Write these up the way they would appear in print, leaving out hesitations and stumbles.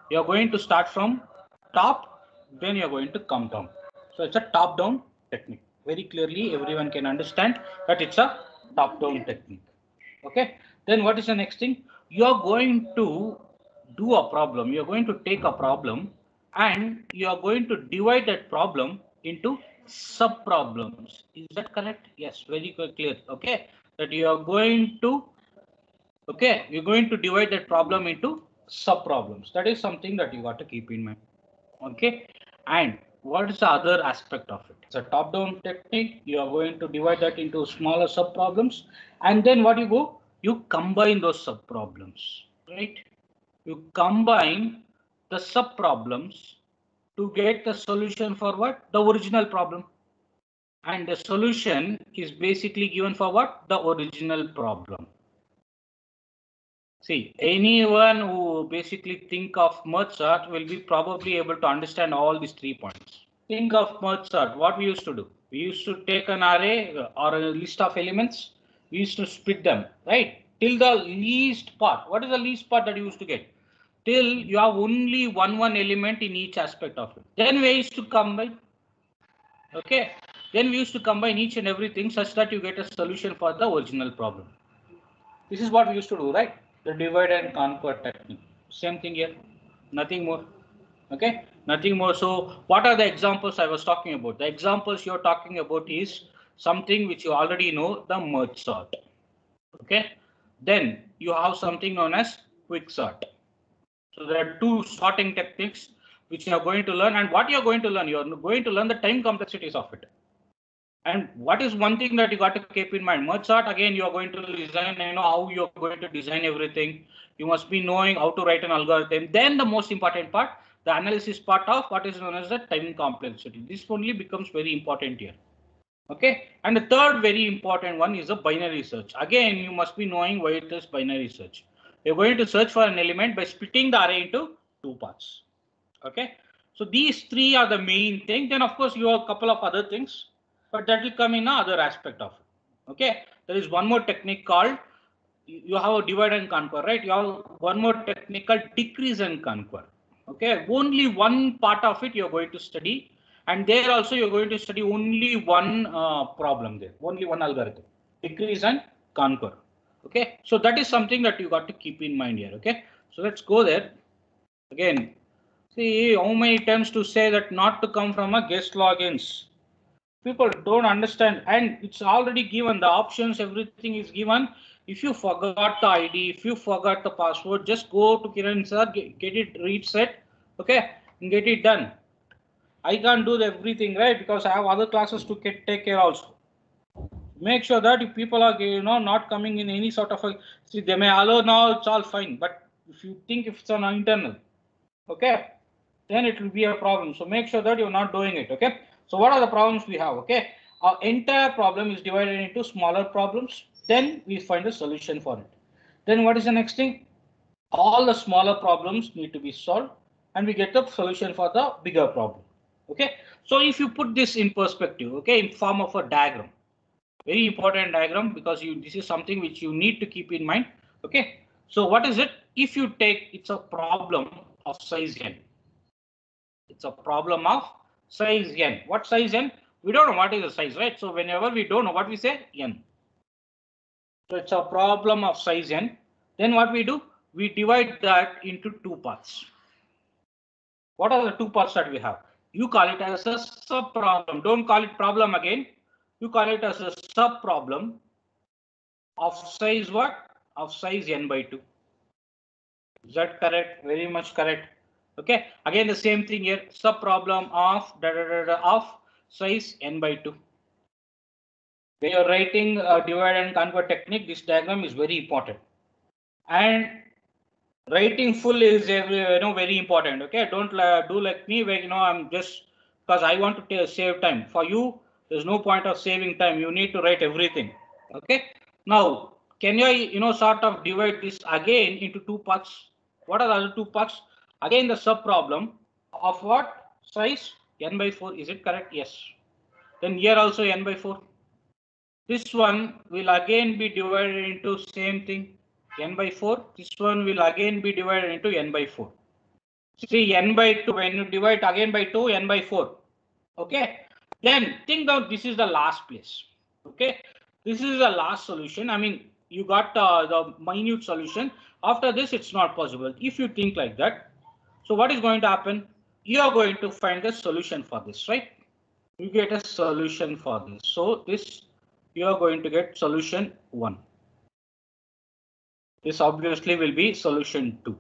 You're going to start from top, then you're going to come down. So it's a top-down technique. Very clearly, everyone can understand that it's a top-down technique. Okay. Then what is the next thing? You're going to do a problem. You're going to take a problem and you are going to divide that problem into sub problems. Is that correct? Yes, very clear. Okay. That you are going to, okay, you're going to divide that problem into sub problems. That is something that you got to keep in mind. Okay. And what is the other aspect of it? It's a top down technique. You are going to divide that into smaller sub problems. And then what you go? You combine those sub problems, right? You combine the sub problems to get the solution for what? The original problem. And the solution is basically given for what? The original problem. See, anyone who basically think of Mozart will be probably able to understand all these 3 points. Think of Mozart, what we used to do. We used to take an array or a list of elements. We used to split them, right? Till the least part. What is the least part that you used to get? Till you have only one element in each aspect of it. Then we used to combine. Okay. Then we used to combine each and everything such that you get a solution for the original problem. This is what we used to do, right? The divide and conquer technique. Same thing here. Nothing more. Okay, nothing more. So what are the examples I was talking about? The examples you're talking about is something which you already know, the merge sort. Okay, then you have something known as quick sort. So there are two sorting techniques which you are going to learn, and what you are going to learn, you are going to learn the time complexities of it. And what is one thing that you got to keep in mind? Merge sort, again, you are going to design, you know how you're going to design everything. You must be knowing how to write an algorithm. Then the most important part, the analysis part of what is known as the time complexity. This only becomes very important here. Okay. And the third very important one is the binary search. Again, you must be knowing why it is binary search. You're going to search for an element by splitting the array into 2 parts. Okay. So these three are the main thing. Then of course you have a couple of other things, but that will come in another aspect of it. Okay. There is one more technique called, you have a divide and conquer, right? You have one more technique called decrease and conquer. Okay. Only one part of it you're going to study. And there also you're going to study only one problem there, only one algorithm, decrease and conquer. Okay. So that is something that you got to keep in mind here. Okay. So let's go there again. See how many times to say that not to come from a guest logins. People don't understand, and it's already given. The options, everything is given. If you forgot the ID, if you forgot the password, just go to Kiran sir, get it reset, okay, and get it done. I can't do everything, right? Because I have other classes to take care also. Make sure that if people are, not coming in any sort of a, see, they may allow now, it's all fine. But if you think if it's an internal, okay, then it will be a problem. So make sure that you're not doing it. Okay. So what are the problems we have? Okay. Our entire problem is divided into smaller problems. Then we find a solution for it. Then what is the next thing? All the smaller problems need to be solved and we get the solution for the bigger problem. Okay. So if you put this in perspective, okay, in form of a diagram, very important diagram, because this is something which you need to keep in mind. Okay. So what is it? If you take, it's a problem of size n. It's a problem of size n. What size n? We don't know what is the size, right? So whenever we don't know what we say, n. So it's a problem of size n. Then what we do? We divide that into 2 parts. What are the 2 parts that we have? You call it as a sub problem. Don't call it problem again. You call it as a sub problem of size what? Of size n by 2. Is that correct? Very much correct. Okay. Again, the same thing here. Sub problem of of size n by 2. When you're writing a divide and conquer technique, this diagram is very important. And writing full is very important. Okay. Don't do like me where I'm just because I want to save time. For you, there's no point of saving time. You need to write everything. Okay. Now, can you sort of divide this again into 2 parts? What are the other 2 parts? Again, the sub problem of what size? N by 4. Is it correct? Yes. Then here also n by 4. This one will again be divided into same thing, n by 4. This one will again be divided into n by 4. See, n by 2, when you divide again by 2, n by 4. Okay. Then think that this is the last place. Okay. This is the last solution. I mean, you got the minute solution. After this, it's not possible. If you think like that, so what is going to happen? You are going to find a solution for this, right? You get a solution for this. So this, you are going to get solution 1. This obviously will be solution 2.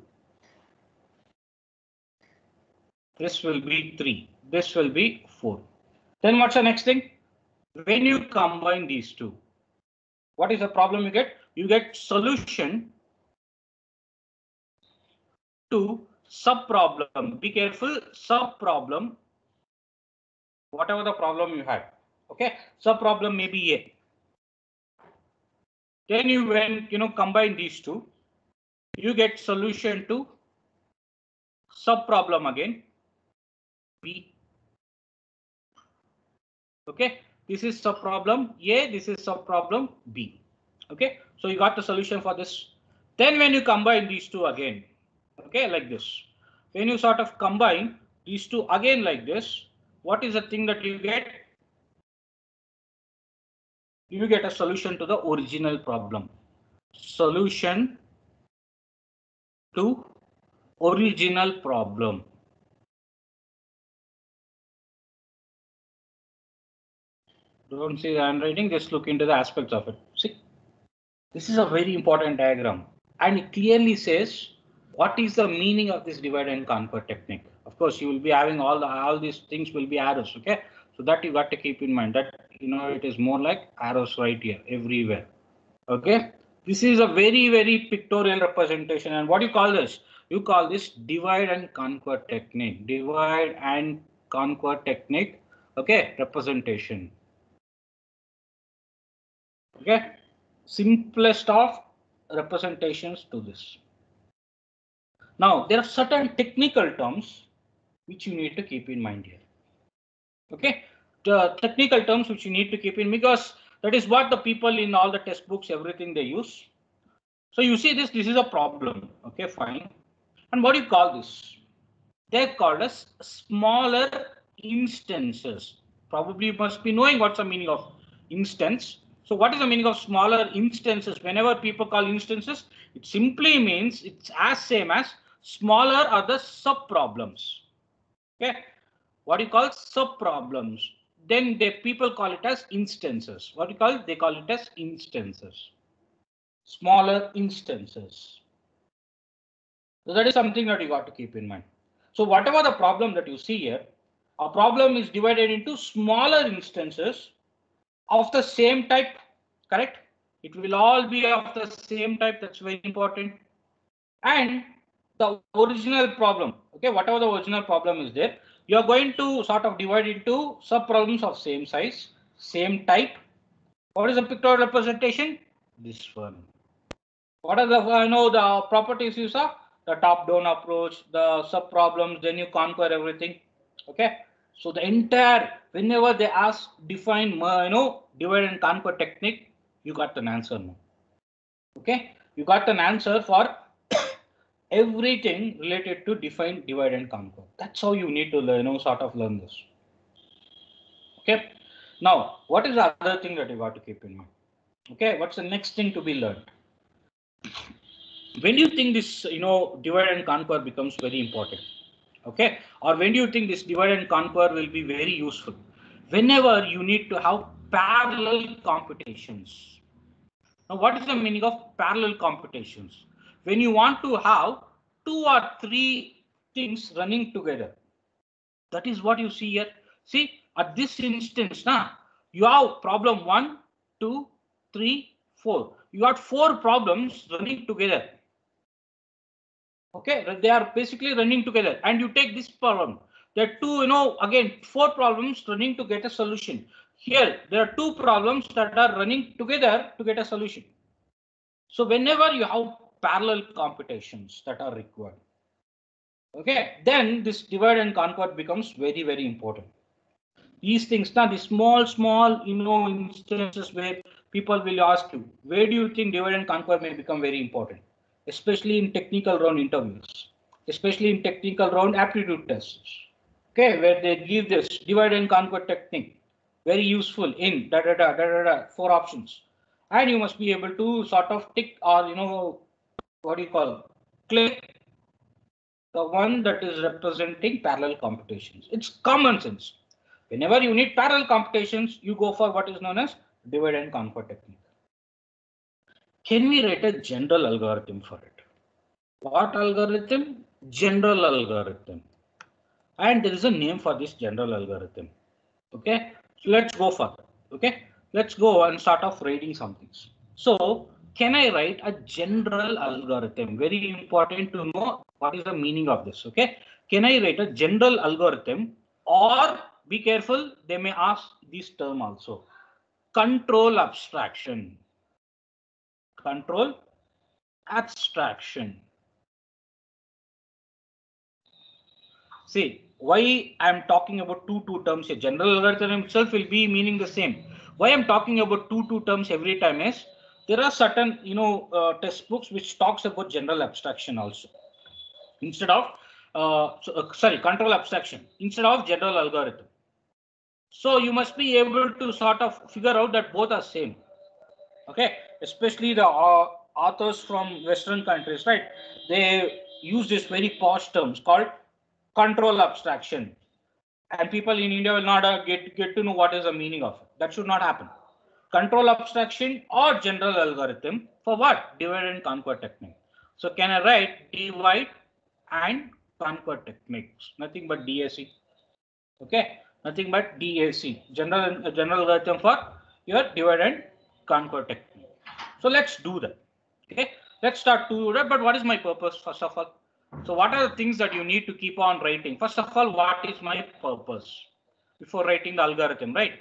This will be 3. This will be 4. Then what's the next thing? When you combine these two, what is the problem you get? You get solution to sub-problem. Be careful, sub-problem, whatever the problem you had. Okay, sub-problem may be A. Then you, when you combine these two, you get solution to sub-problem again, B. Okay, this is sub-problem A, this is sub-problem B. Okay, so you got the solution for this. Then when you combine these two again, okay, like this, when you sort of combine these two again like this, what is the thing that you get? You get a solution to the original problem. Solution to original problem. Don't see the handwriting, just look into the aspects of it. See, this is a very important diagram, and it clearly says what is the meaning of this divide and conquer technique. Of course, you will be having all these things will be arrows. Okay, so that you got to keep in mind that it is more like arrows right here everywhere. Okay, this is a very pictorial representation, and what you call this? You call this divide and conquer technique. Divide and conquer technique. Okay, representation. Okay, simplest of representations to this. Now there are certain technical terms which you need to keep in mind here. Okay, the technical terms which you need to keep in, because that is what the people in all the textbooks, everything they use. So you see this is a problem. Okay, fine. And what do you call this? They're called as smaller instances. Probably you must be knowing what's the meaning of instance. So what is the meaning of smaller instances? Whenever people call instances, it simply means it's as same as smaller are the sub problems. Okay, what do you call sub problems? Then people call it as instances. What do you call it? They call it as instances. Smaller instances. So that is something that you got to keep in mind. So whatever the problem that you see here, a problem is divided into smaller instances of the same type, correct? It will all be of the same type. That's very important. And the original problem, okay, whatever the original problem is there, you are going to sort of divide into sub problems of same size, same type. What is the pictorial representation? This one. What are the the properties you saw? The top-down approach, the sub problems, then you conquer everything. Okay, so the entire, whenever they ask define divide and conquer technique, you got an answer now. Okay, you got an answer for everything related to define, divide and conquer. That's how you need to learn, sort of learn this. Okay, now what is the other thing that you got to keep in mind? Okay, what's the next thing to be learned? When do you think this divide and conquer becomes very important? Okay, or when do you think this divide and conquer will be very useful? Whenever you need to have parallel computations. Now what is the meaning of parallel computations? When you want to have 2 or 3 things running together. That is what you see here. See, at this instance now you have problem 1, 2, 3, 4. You got 4 problems running together. Okay, they are basically running together, and you take this problem. There are two, again 4 problems running to get a solution. Here there are 2 problems that are running together to get a solution. So whenever you have parallel computations that are required, okay, then this divide and conquer becomes very important. These things now, the small instances where people will ask you, where do you think divide and conquer may become very important, especially in technical round interviews. especially in technical round aptitude tests. Okay, where they give this divide and conquer technique, very useful in 4 options, and you must be able to sort of tick or what do you call click the one that is representing parallel computations. It's common sense. Whenever you need parallel computations, you go for what is known as divide and conquer technique. Can we write a general algorithm for it? What algorithm? General algorithm. And there is a name for this general algorithm. Okay, so let's go for that. Okay, let's go and start off writing some things. So can I write a general algorithm? Very important to know what is the meaning of this. Okay, can I write a general algorithm, or be careful, they may ask this term also, control abstraction. Control abstraction. See, why I'm talking about two terms here. General algorithm itself will be meaning the same. Why I'm talking about two terms every time is there are certain textbooks which talks about general abstraction also instead of control abstraction instead of general algorithm. So you must be able to sort of figure out that both are same. Okay, especially the authors from Western countries, right? They use this very posh terms called control abstraction, and people in India will not get to know what is the meaning of it. That should not happen. Control abstraction or general algorithm for what? Divide and conquer technique. So can I write divide and conquer techniques? Nothing but DAC. Okay, nothing but DAC. General algorithm for your divide and conquer technique. So let's do that. Okay, let's start to do that. But what is my purpose first of all? So what are the things that you need to keep on writing? First of all, what is my purpose before writing the algorithm, right?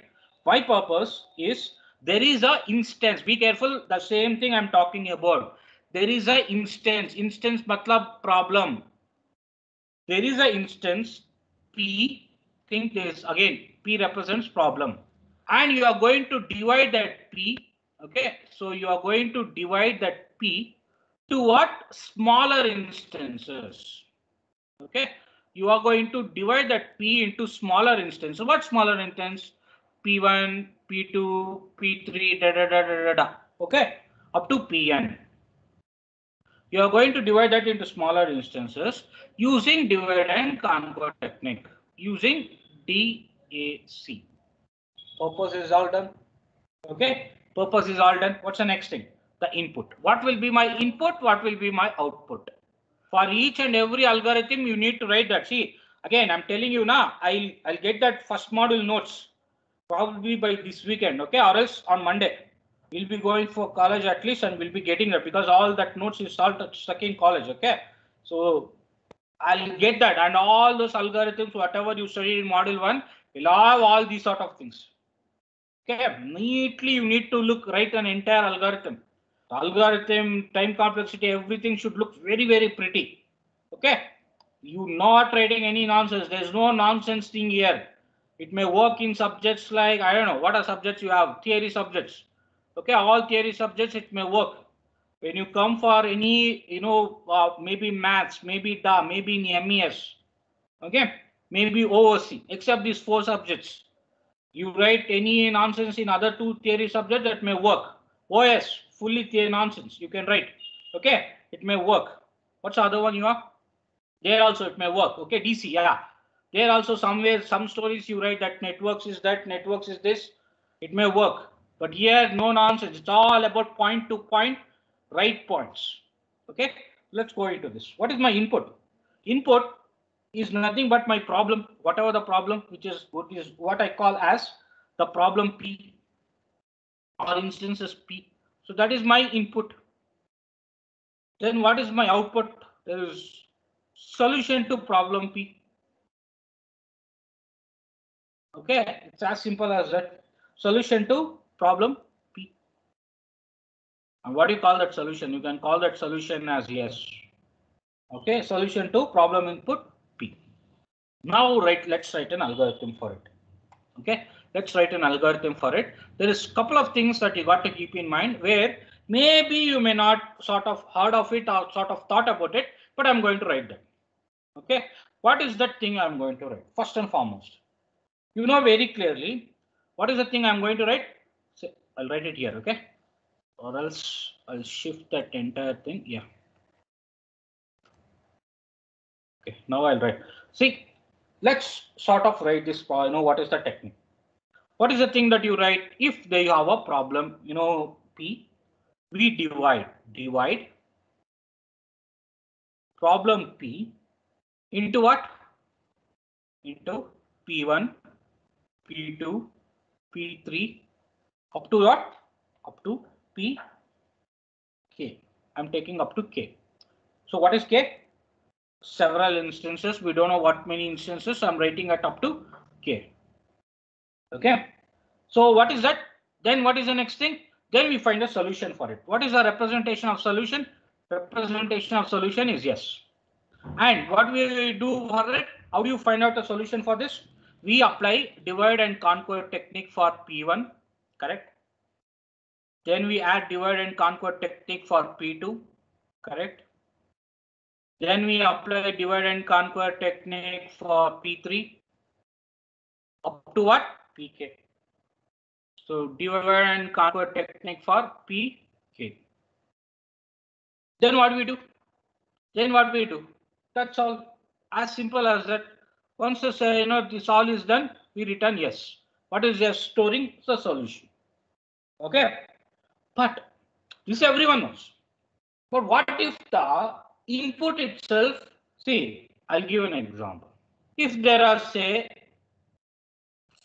My purpose is there is a instance. Be careful. The same thing I'm talking about. There is a instance. Instance matlab problem. There is a instance P. Think this again. P represents problem, and you are going to divide that P. Okay, so you are going to divide that P to what? Smaller instances. Okay, you are going to divide that P into smaller instances. What smaller instance? P1, P2, P3, okay, up to Pn. You are going to divide that into smaller instances using divide and conquer technique, using DAC. Purpose is all done. Okay, purpose is all done. What's the next thing? The input. What will be my input? What will be my output? For each and every algorithm, you need to write that. See, again, I'm telling you now, I'll get that first module notes probably by this weekend, okay, or else on Monday. We'll be going for college at least, and we'll be getting that because all that notes is all stuck in college, okay? So I'll get that, and all those algorithms, whatever you studied in module 1, will have all these sort of things. Okay, neatly you need to write an entire algorithm. The algorithm, time complexity, everything should look very, very pretty. Okay, you not writing any nonsense. There's no nonsense thing here. It may work in subjects like, I don't know, what are subjects you have? Theory subjects. Okay, all theory subjects, it may work. When you come for any, maybe maths, maybe DA, maybe in MES, okay, maybe OOC, except these 4 subjects. You write any nonsense in other 2 theory subjects, that may work. OS, fully theory nonsense, you can write. Okay, it may work. What's the other one you have? There also it may work. Okay, DC, yeah. There also somewhere, some stories you write that networks is that, networks is this. It may work. But here, no nonsense. It's all about point to point, right points. Okay, let's go into this. What is my input? Input is nothing but my problem, whatever the problem, which is what I call as the problem P or instances P. So that is my input. Then what is my output? There is solution to problem P. Okay, it's as simple as that. Solution to problem P. And what do you call that solution? You can call that solution as yes. Okay, solution to problem input P. Now let's write an algorithm for it. Okay, let's write an algorithm for it. There is a couple of things that you got to keep in mind where maybe you may not sort of heard of it or sort of thought about it, but I'm going to write that. Okay, what is that thing I'm going to write? First and foremost, you know very clearly what is the thing I'm going to write. So I'll write it here, okay, or else I'll shift that entire thing. Yeah. Okay, now I'll write. See, let's sort of write this. You know what is the technique? What is the thing that you write if they have a problem? You know, P. We divide problem P into what? Into P1, P2, P3, up to what? Up to P K. I'm taking up to K. So what is K? Several instances. We don't know what many instances. I'm writing it up to K. Okay. So what is that? Then what is the next thing? Then we find a solution for it. What is the representation of solution? Representation of solution is yes. And what we do for it? How do you find out the solution for this? We apply divide and conquer technique for P1, correct? Then we add divide and conquer technique for P2, correct? Then we apply divide and conquer technique for P3 up to what? PK. So divide and conquer technique for PK. Then what we do? Then what we do? That's all. As simple as that. Once this, this all is done, we return yes. What is just storing the solution? Okay. But this everyone knows. But what if the input itself? See, I'll give an example. If there are say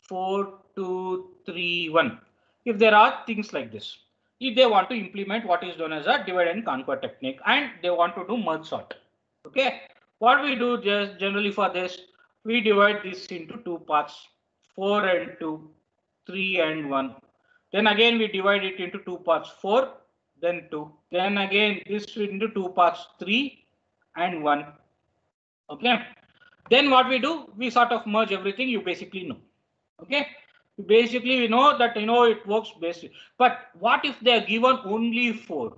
4, 2, 3, 1. If there are things like this, if they want to implement what is known as a divide and conquer technique and they want to do merge sort. Okay, what we do just generally for this, we divide this into two parts, 4 and 2, 3 and 1. Then again we divide it into two parts, 4, then 2. Then again this into two parts, 3 and 1. Okay. Then what we do, we sort of merge everything, you basically know. Okay. Basically, we know that, it works best. But what if they are given only 4?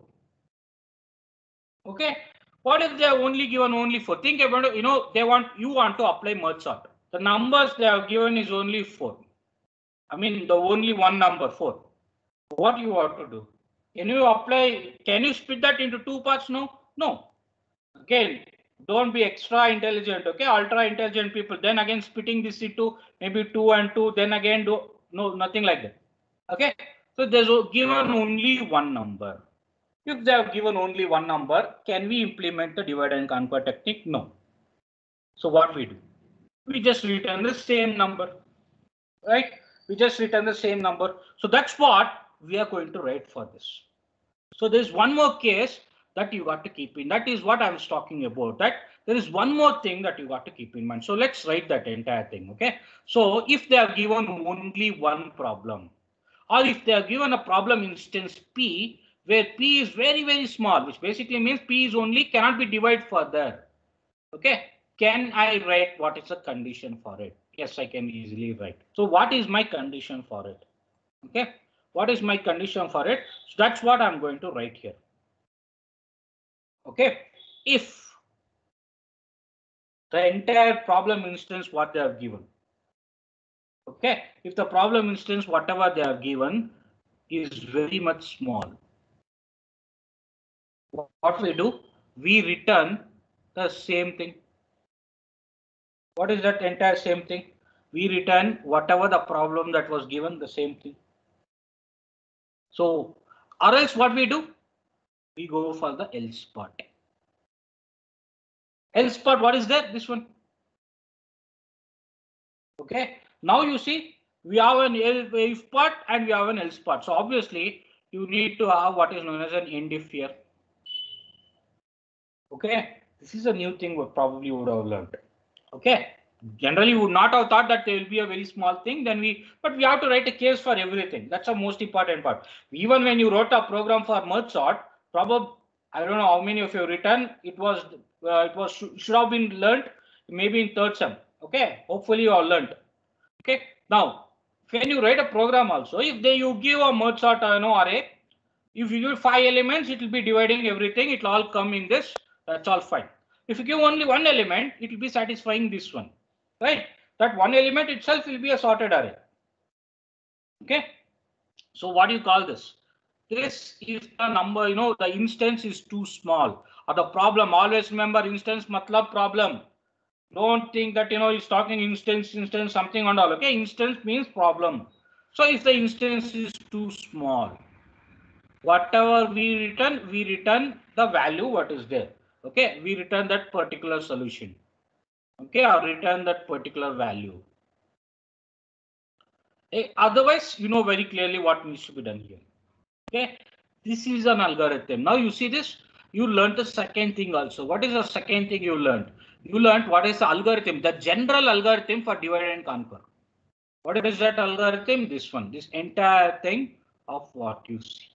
Okay. What if they are only given only 4? Think about it, you want to apply merge sort. The numbers they have given is only 4. I mean, the only one number, 4. What you want to do? Can you split that into two parts? No. No. Again, don't be extra intelligent, okay? Ultra intelligent people. Then again, splitting this into maybe 2 and 2. Then again, nothing like that. Okay. So there's given only one number. If they have given only one number, can we implement the divide and conquer technique? No. So what we do? We just return the same number, right? We just return the same number. So that's what we are going to write for this. So there's one more case that you got to keep in. That is what I was talking about. That there is one more thing that you got to keep in mind. So let's write that entire thing. Okay. So if they are given only one problem, or if they are given a problem instance P, where P is very, very small, which basically means P is only cannot be divided further. Okay. Can I write what is the condition for it? Yes, I can easily write. So what is my condition for it? Okay. What is my condition for it? So that's what I'm going to write here. Okay. If the entire problem instance what they have given. Okay. If the problem instance whatever they have given is very much small. What we do? We return the same thing. What is that entire same thing? We return whatever the problem that was given, the same thing. So, or else what we do? We go for the else part. Else part, what is that? This one. Okay. Now you see, we have an if part and we have an else part. So obviously, you need to have what is known as an end if here. Okay. This is a new thing we probably would have learned. Okay. Generally, we would not have thought that there will be a very small thing. But we have to write a case for everything. That's the most important part. Even when you wrote a program for merge sort, probably I don't know how many of you have written. It should have been learned maybe in third sem. Okay. Hopefully you all learned. Okay. Now, when you write a program also, if you give a merge sort array, if you give 5 elements, it will be dividing everything. It will all come in this. That's all fine. If you give only one element, it will be satisfying this one, right? That one element itself will be a sorted array. Okay. So what do you call this? This is the number, the instance is too small. Or the problem, always remember instance matlab problem. Don't think that, he's talking instance, something and all. Okay. Instance means problem. So if the instance is too small, whatever we return the value what is there. Okay. We return that particular solution. Okay. Or return that particular value. Otherwise, you know very clearly what needs to be done here. Okay, this is an algorithm. Now you see this, you learned the second thing also. What is the second thing you learned? You learned what is the algorithm, the general algorithm for divide and conquer. What is that algorithm? This one, this entire thing of what you see.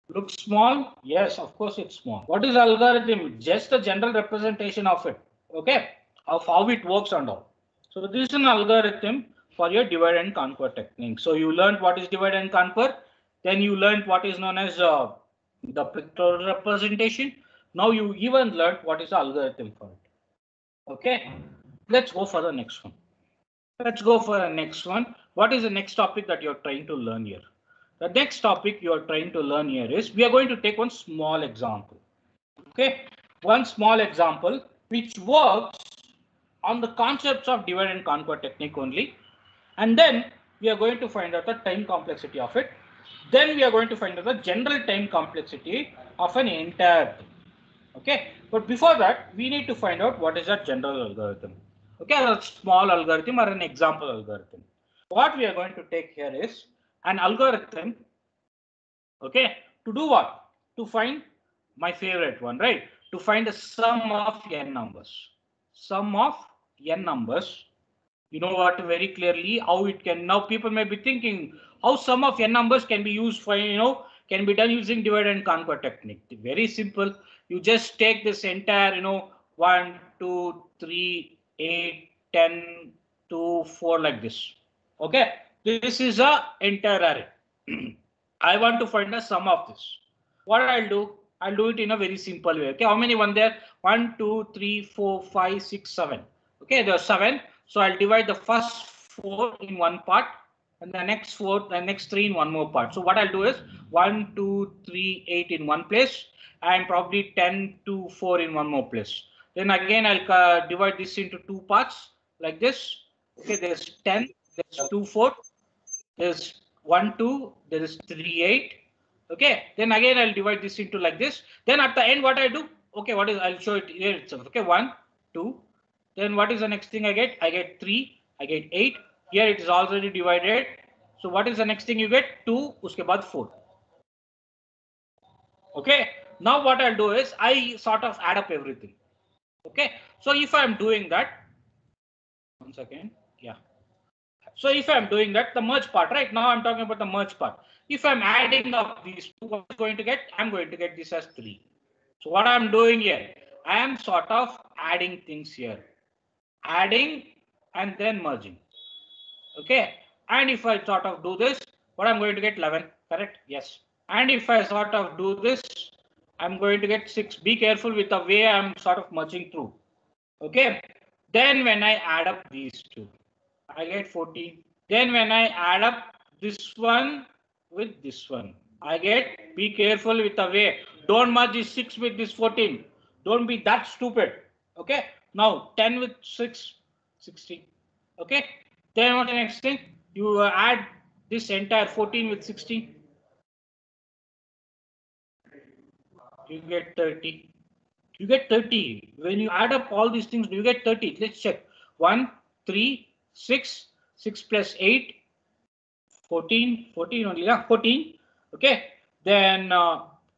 Looks small? Yes, of course it's small. What is algorithm? Just a general representation of it. Okay, of how it works and all. So this is an algorithm for your divide and conquer technique. So you learned what is divide and conquer. Then you learned what is known as the pictorial representation. Now you even learned what is the algorithm for it. Okay, let's go for the next one. Let's go for the next one. What is the next topic that you're trying to learn here? The next topic you're trying to learn here is we are going to take one small example. Okay, one small example which works on the concepts of divide and conquer technique only. And then we are going to find out the time complexity of it. Then we are going to find out the general time complexity of an entire thing. Okay, but before that, we need to find out what is that general algorithm. Okay, a small algorithm or an example algorithm. What we are going to take here is an algorithm. Okay, to do what? To find my favorite one, right? To find the sum of n numbers. Sum of n numbers. You know what very clearly how it can. Now people may be thinking how sum of n numbers can be used for, can be done using divide and conquer technique. Very simple. You just take this entire, 1, 2, 3, 8, 10, 2, 4 like this. Okay, this is a entire array. I want to find the sum of this. What I'll do it in a very simple way. Okay, how many one there? 1, 2, 3, 4, 5, 6, 7. Okay, there are 7. So I'll divide the first 4 in one part and the next 4, the next 3 in one more part. So what I'll do is 1, 2, 3, 8 in one place and probably 10, 2, 4 in one more place. Then again I'll divide this into 2 parts like this. Okay, there's 10, there's 2, 4, there's 1, 2, there is 3, 8. Okay, then again I'll divide this into like this. Then at the end, what I do? Okay, what is, I'll show it here itself. Okay, 1, 2. Then what is the next thing I get? I get 3, I get 8. Here it is already divided. So what is the next thing you get? 2, uske baad 4. Okay, now what I'll do is I sort of add up everything. Okay, so if I'm doing that, 1 second, yeah. So if I'm doing that, the merge part, right now I'm talking about the merge part. If I'm adding up these two, what I'm going to get? I'm going to get this as 3. So what I'm doing here, I am sort of adding things here, adding and then merging. Okay, and if I sort of do this, what I'm going to get 11, correct? Yes. And if I sort of do this, I'm going to get 6. Be careful with the way I'm sort of merging through. Okay, then when I add up these two, I get 14. Then when I add up this one with this one, I get, be careful with the way. Don't merge this 6 with this 14. Don't be that stupid. Okay. Now 10 with 6, 16. Okay. Then what the next thing? You add this entire 14 with 16. You get 30. You get 30. When you add up all these things, you get 30. Let's check. 1, 3, 6, 6 plus 8, 14, 14 only, yeah, 14. Okay, then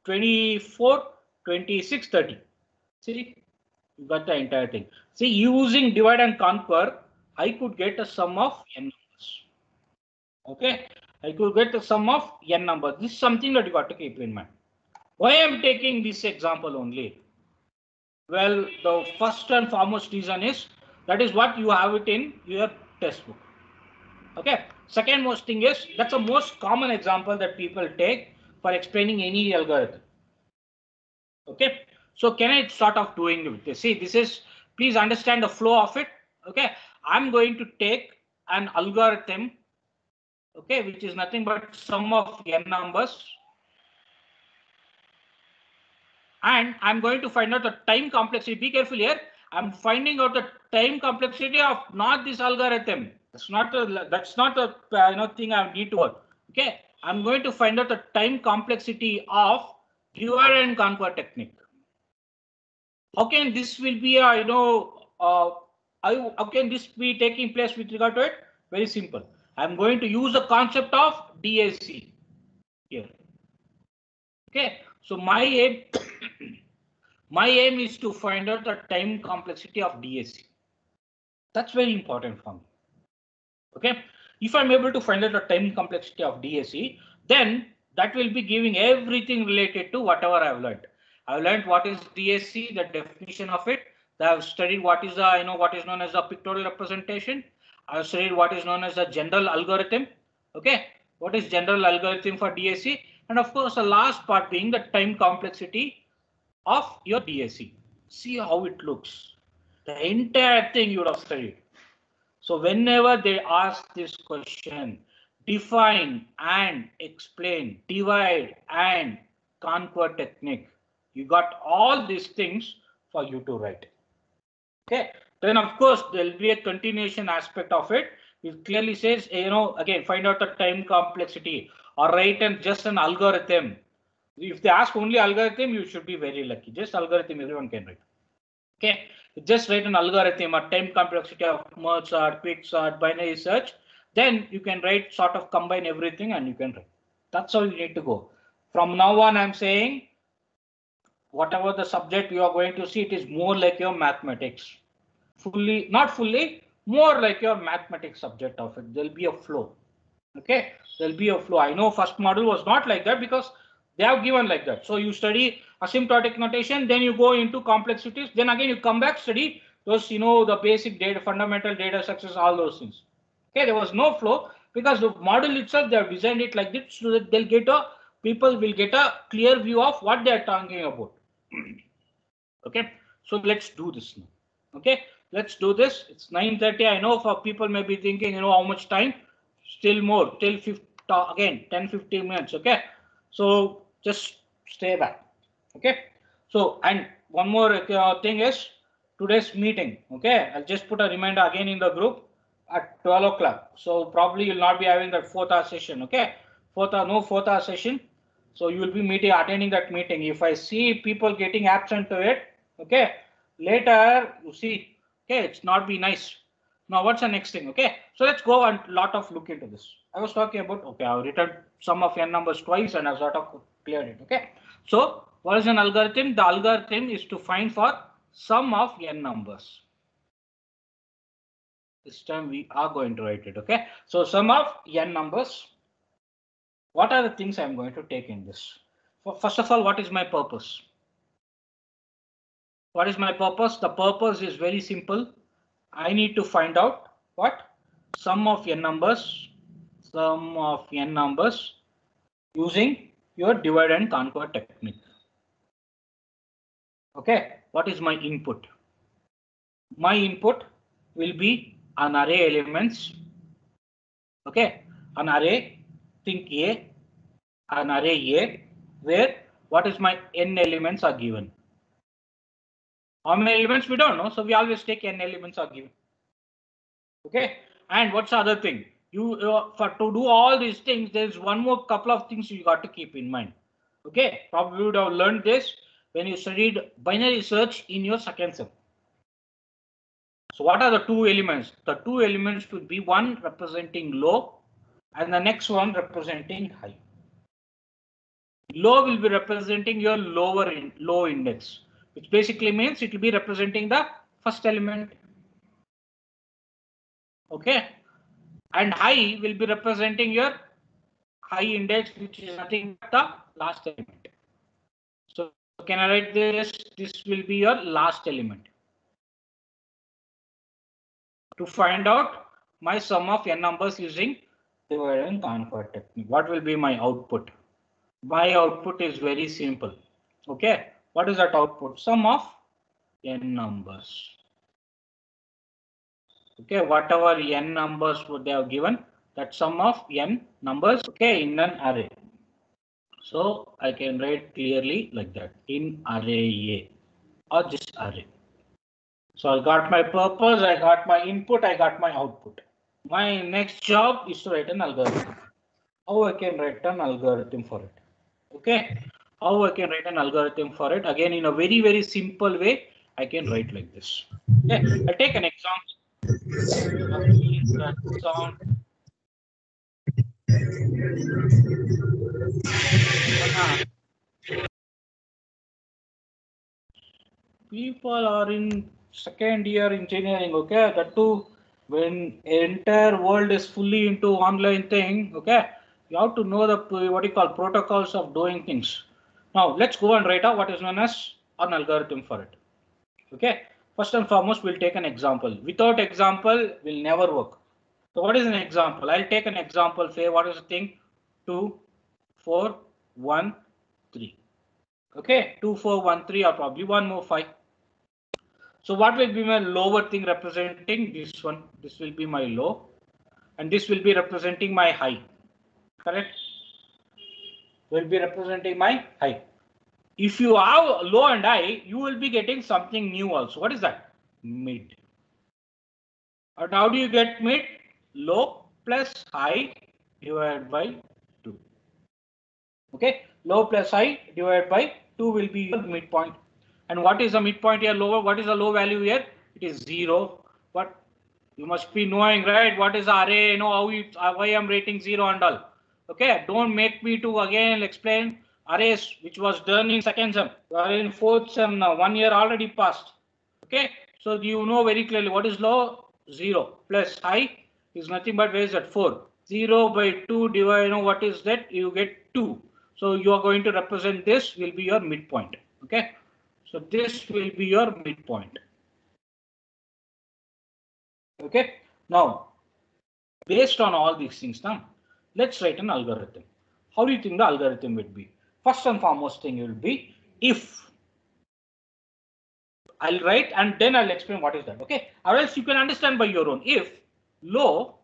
24, 26, 30. See, you got the entire thing. See, using divide and conquer, I could get a sum of n numbers. Okay, I could get the sum of n numbers. This is something that you got to keep in mind. Why I'm taking this example only? Well, the first and foremost reason is that is what you have it in your textbook. Okay. Second most thing is that's the most common example that people take for explaining any algorithm. Okay, so can I start off doing this? See, this is, please understand the flow of it. Okay, I'm going to take an algorithm, okay, which is nothing but sum of n numbers, and I'm going to find out the time complexity. Be careful here. I'm finding out the time complexity of not this algorithm. That's not the thing I need to work. Okay, I'm going to find out the time complexity of divide and conquer technique. How can this will be a how can this be taking place with regard to it? Very simple. I'm going to use the concept of DAC here. Okay, so my aim my aim is to find out the time complexity of DAC. That's very important for me. Okay, if I'm able to find out the time complexity of DAC, then that will be giving everything related to whatever I've learned. I've learned what is DAC, the definition of it. I've studied what is the what is known as a pictorial representation. I've studied what is known as a general algorithm. Okay, what is general algorithm for DAC, and of course the last part being the time complexity of your DAC. See how it looks. The entire thing you would have studied. So whenever they ask this question, define and explain, divide and conquer technique, you got all these things for you to write. Okay, then of course there will be a continuation aspect of it. It clearly says, again, find out the time complexity or write and just an algorithm. If they ask only algorithm, you should be very lucky. Just algorithm, everyone can write. Okay, just write an algorithm or time complexity of merge sort, quick sort, binary search. Then you can write sort of combine everything and you can write. That's how you need to go. From now on, I'm saying whatever the subject you are going to see, it is more like your mathematics. Fully, not fully, more like your mathematics subject of it. There'll be a flow. Okay, there'll be a flow. I know first module was not like that because they have given like that. So you study asymptotic notation, then you go into complexities, then again you come back, study those, the basic data, fundamental data structures, all those things. Okay, there was no flow because the model itself, they have designed it like this so that people will get a clear view of what they are talking about. Okay, so let's do this now. Okay, let's do this. It's 9:30. I know for people may be thinking, how much time? Still more, till 50, again 10-15 minutes. Okay, so just stay back. Okay, so and one more thing is today's meeting. Okay, I'll just put a reminder again in the group at 12 o'clock. So probably you'll not be having that 4th hour session. Okay, no 4th hour session. So you will be attending that meeting. If I see people getting absent to it, okay, later you see, okay, it's not be nice. Now what's the next thing? Okay, so let's go and look into this. I was talking about, okay, I've written sum of n numbers twice and I've sort of cleared it. Okay, so what is an algorithm? The algorithm is to find for sum of n numbers. This time we are going to write it. Okay, so sum of n numbers. What are the things I'm going to take in this? First of all, what is my purpose? What is my purpose? The purpose is very simple. I need to find out what? Sum of n numbers using your divide and conquer technique. Okay, what is my input? My input will be an array elements. Okay, an array, think A, an array A, where what is my n elements are given. How many elements we don't know, so we always take n elements are given. Okay, and what's the other thing? You for to do all these things, there's one more couple of things you got to keep in mind. Okay, probably you would have learned this when you studied binary search in your second sem. So what are the two elements? The two elements would be one representing low and the next one representing high. Low will be representing your low index, which basically means it will be representing the first element. Okay, and high will be representing your high index, which is nothing but the last element. So can I write this? This will be your last element. To find out my sum of n numbers using divide and conquer technique, what will be my output? My output is very simple. Okay, What is that output? Sum of n numbers. Okay, whatever n numbers would they have given, that sum of n numbers, okay, in an array. So I can write clearly like that, in array A or just array. So I got my purpose, I got my input, I got my output. My next job is to write an algorithm. How I can write an algorithm for it? Okay, how I can write an algorithm for it? Again, in a very, very simple way, I can write like this. Okay, I'll take an example. Sound. People are in second year engineering, okay, that too when entire world is fully into online thing, okay, you have to know the what you call protocols of doing things. Now let's go and write out what is known as an algorithm for it. Okay, first and foremost we'll take an example. Without example will never work. So what is an example? I'll take an example. Say what is the thing? 2 4 1 3. Okay, 2 4 1 3 or probably one more 5. So what will be my lower thing representing this one? This will be my low and this will be representing my high. Correct? Will be representing my high. If you have low and high, you will be getting something new also. What is that? Mid. And how do you get mid? Low plus high divided by 2. Okay, low plus high divided by 2 will be your midpoint. And what is the midpoint here? Lower. What is the low value here? It is 0. But you must be knowing, right? What is array? You know why I'm rating 0 and all. Okay, don't make me to again explain arrays, which was done in second sem. You are in fourth sem now. 1 year already passed. Okay, so you know very clearly what is low? 0 plus high is nothing but where is that? 4. 0 by 2 divided, you know what is that? You get 2. So you are going to represent this will be your midpoint. Okay, so this will be your midpoint. Okay, now based on all these things, now let's write an algorithm. How do you think the algorithm would be? First and foremost thing will be if. I'll write and then I'll explain what is that. Okay, or else you can understand by your own. If low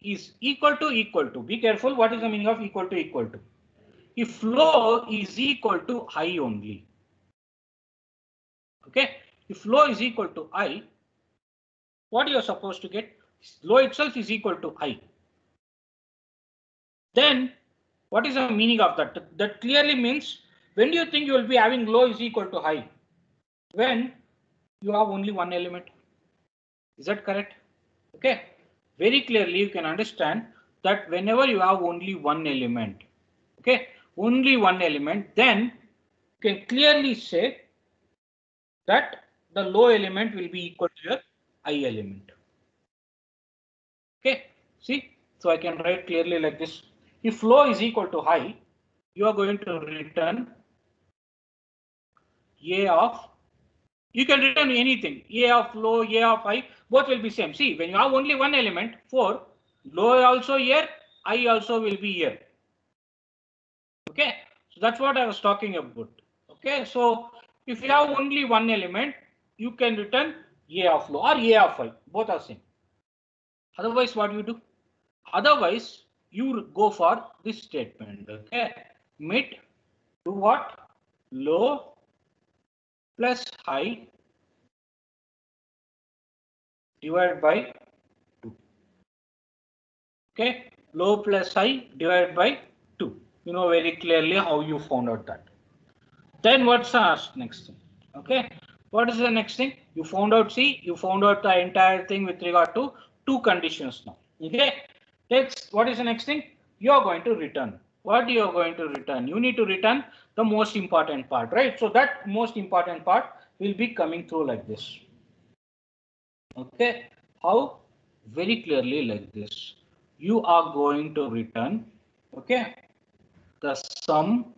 is equal to, be careful. What is the meaning of equal to? If low is equal to high only. Okay, if low is equal to I, what you are supposed to get? Low itself is equal to I. Then what is the meaning of that? That clearly means when do you think you will be having low is equal to high? When you have only one element. Is that correct? Okay. Very clearly you can understand that whenever you have only one element, okay, only one element, then you can clearly say that the low element will be equal to your I element. Okay, see, so I can write clearly like this. If low is equal to high, you are going to return A of, you can return anything, A of low, A of high, both will be same. See, when you have only one element, 4, low also here, I also will be here. Okay, so that's what I was talking about. Okay, so if you have only one element, you can return A of low or A of high, both are same. Otherwise, what you do? Otherwise, you go for this statement. Okay, mid to what? Low plus high divided by 2. Okay, low plus high divided by 2. You know very clearly how you found out that. Then what's the next thing? Okay, what is the next thing? You found out, see, you found out the entire thing with regard to 2 conditions now. Okay, next, what is the next thing? You are going to return. What you are going to return? You need to return the most important part, right? So that most important part will be coming through like this. Okay, how? Very clearly like this. You are going to return, okay, the sum.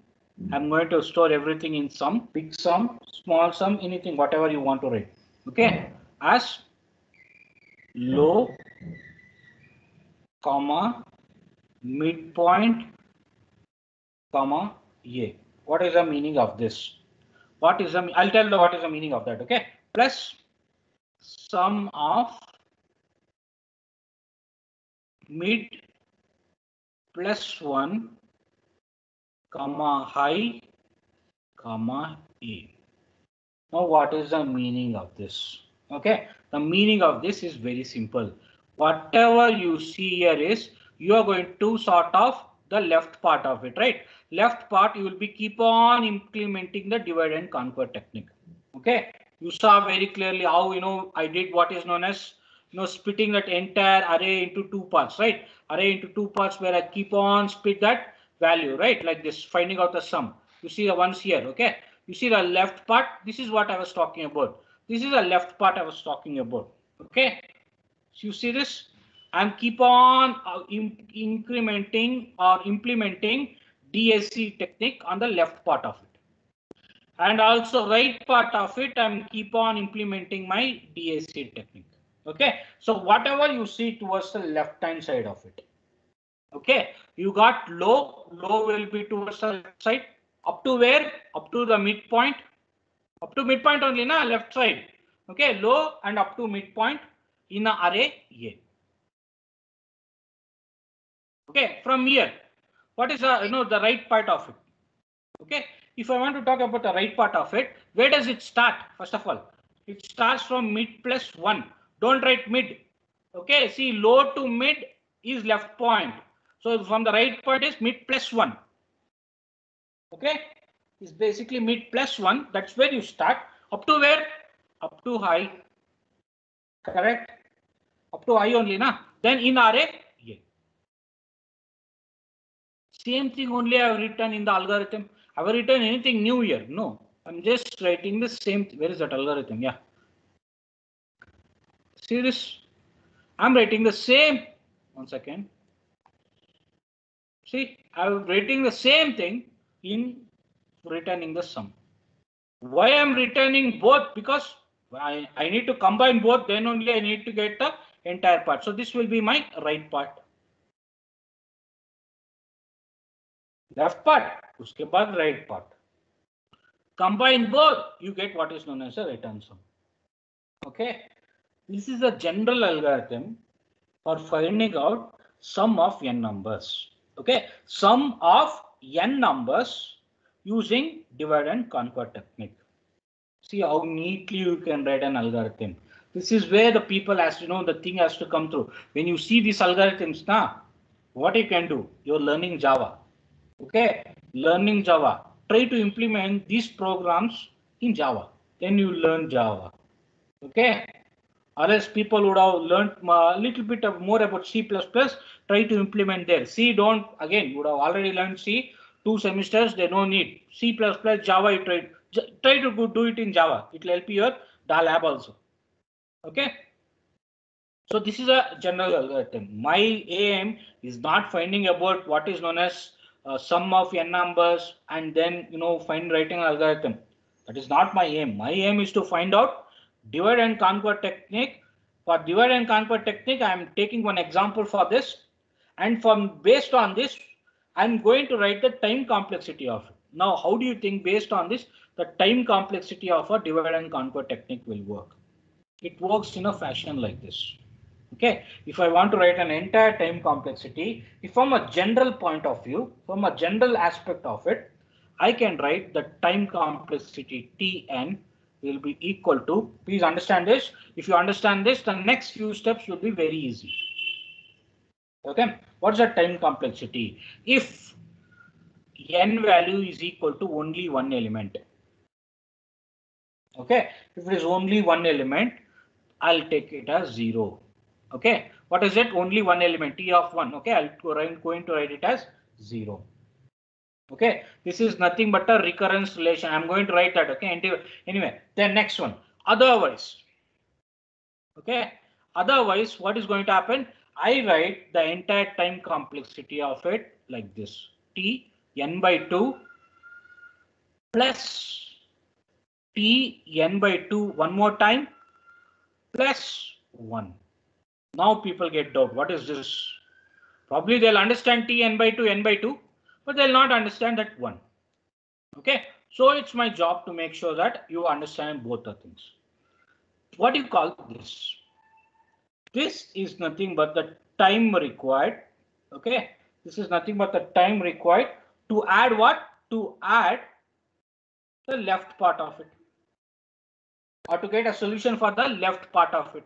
I'm going to store everything in sum, big sum, small sum, anything, whatever you want to write. Okay, as low, comma, midpoint, comma, A. What is the meaning of this? What is the, I'll tell you what is the meaning of that, okay? Plus sum of mid plus 1, comma high, comma A. Now what is the meaning of this? Okay, the meaning of this is very simple. Whatever you see here is you are going to sort of the left part of it, right? Left part you will be keep on implementing the divide and conquer technique. Okay, you saw very clearly how I did what is known as splitting that entire array into two parts, right? Array into two parts where I keep on split that value, right? Like this, finding out the sum. You see the ones here, okay? You see the left part. This is what I was talking about. This is the left part I was talking about. Okay. So you see this? I'm keep on incrementing or implementing DSC technique on the left part of it. And also right part of it, I'm keep on implementing my DSC technique. Okay. So whatever you see towards the left hand side of it. Okay. You got low will be towards the left side. Up to where? Up to the midpoint. Up to midpoint only, na, left side. Okay, low and up to midpoint in the array A. Okay, from here, what is the right part of it? Okay, if I want to talk about the right part of it, where does it start? First of all, it starts from mid plus 1. Don't write mid. Okay, see, low to mid is left point. So from the right point is mid plus 1. Okay, is basically mid plus 1. That's where you start. Up to where? Up to high. Correct? Up to high only, na? Then in array, yeah. Same thing only I have written in the algorithm. Have I written anything new here? No. I'm just writing the same. Where is that algorithm? Yeah. See this? I'm writing the same. 1 second. See, I'm writing the same thing in returning the sum. Why I'm returning both? Because I need to combine both, then only I need to get the entire part. So this will be my right part. Left part, uske baad right part. Combine both, you get what is known as a return sum. Okay, this is a general algorithm for finding out sum of n numbers. Okay, sum of n numbers using divide and conquer technique. See how neatly you can write an algorithm. This is where the people has to know the thing has to come through. When you see these algorithms now, what you can do? You're learning Java. Okay, learning Java. Try to implement these programs in Java. Then you learn Java. Okay, or else people would have learned a little bit of more about C++. Try to implement there. C don't, again, would have already learned C 2 semesters. They no need C++, Java. You try to do it in Java. It will help your lab also. Okay. So this is a general algorithm. My aim is not finding about what is known as sum of n numbers and then find writing algorithm. That is not my aim. My aim is to find out divide and conquer technique. For divide and conquer technique, I am taking one example for this, and from based on this, I'm going to write the time complexity of it. Now, how do you think based on this, the time complexity of a divide and conquer technique will work? It works in a fashion like this. Okay, if I want to write an entire time complexity, if from a general point of view, from a general aspect of it, I can write the time complexity Tn will be equal to, please understand this. If you understand this, the next few steps will be very easy. Okay, what's the time complexity? If n value is equal to only one element. Okay, if it is only one element, I'll take it as 0. Okay, what is it? Only one element, T of 1. Okay, I'm going to write it as 0. Okay, this is nothing but a recurrence relation. I'm going to write that. Okay, anyway, then next one. Otherwise, okay, otherwise, what is going to happen? I write the entire time complexity of it like this: T n by 2 plus T n by 2 one more time plus 1. Now people get doubt. What is this? Probably they'll understand T n by 2, but they'll not understand that 1. Okay. So it's my job to make sure that you understand both the things. What do you call this? This is nothing but the time required. Okay, this is nothing but the time required to add what? To add the left part of it, or to get a solution for the left part of it.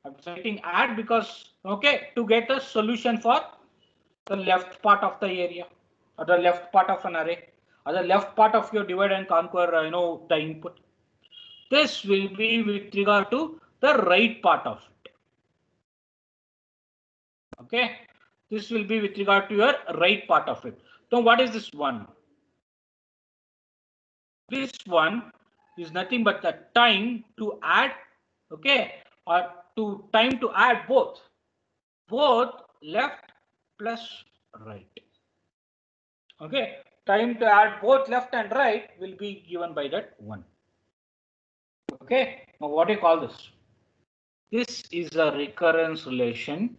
I'm writing add because, okay, to get a solution for the left part of the area, or the left part of an array, or the left part of your divide and conquer, the input. This will be with regard to the right part of it. Okay, this will be with regard to your right part of it. So what is this one? This one is nothing but the time to add, okay, or to time to add both left plus right. Okay, time to add both left and right will be given by that one. Okay, now what do you call this? This is a recurrence relation.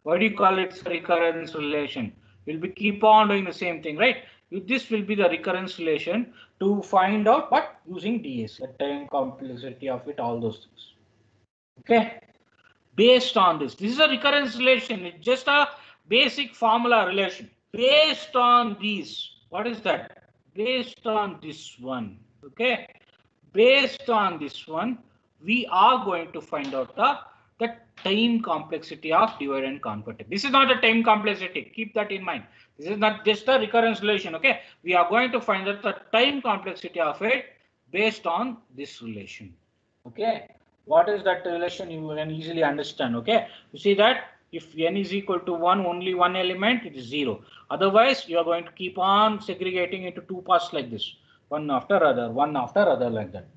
Why do you call it recurrence relation? We'll be keep on doing the same thing, right? This will be the recurrence relation to find out what using DAC, the time complexity of it, all those things. Okay, based on this is a recurrence relation. It's just a basic formula relation. Based on these, what is that? Based on this one, okay? Based on this one, we are going to find out the time complexity of divide and conquer. This is not a time complexity. Keep that in mind. This is not just a recurrence relation, okay? We are going to find out the time complexity of it based on this relation, okay? What is that relation? You can easily understand, okay? You see that if n is equal to 1, only one element, it is 0. Otherwise, you are going to keep on segregating into two parts like this, one after other like that.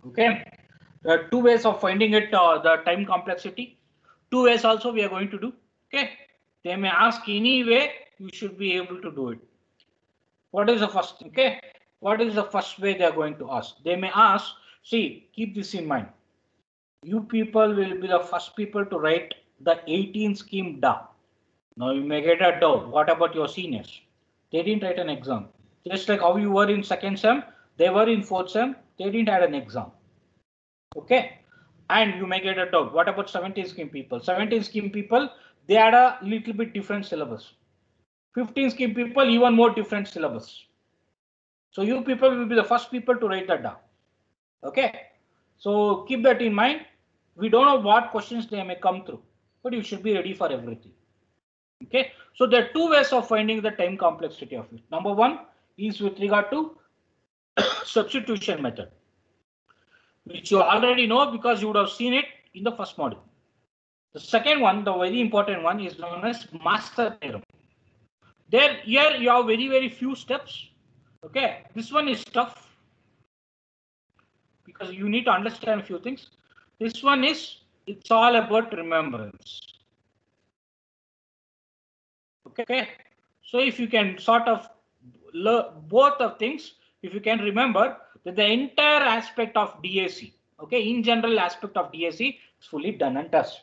Okay, there are two ways of finding it, the time complexity. Two ways also we are going to do. Okay, they may ask any way, you should be able to do it. What is the first? Okay, what is the first way they are going to ask? They may ask, see, keep this in mind. You people will be the first people to write the 18 scheme DA. Now you may get a doubt. What about your seniors? They didn't write an exam. Just like how you were in second sem, they were in fourth sem, they didn't have an exam. Okay. And you may get a doubt. What about 17 scheme people? 17 scheme people, they had a little bit different syllabus. 15 scheme people, even more different syllabus. So you people will be the first people to write that down. Okay. So keep that in mind. We don't know what questions they may come through, but you should be ready for everything. Okay, so there are two ways of finding the time complexity of it. Number one is with regard to substitution method, which you already know because you would have seen it in the first module. The second one, the very important one, is known as master theorem. There, here you have very few steps. Okay, this one is tough because you need to understand a few things. This one is, it's all about remembrance. Okay, so if you can sort of learn both of things, if you can remember that the entire aspect of DAC, okay, in general aspect of DAC is fully done and dusted.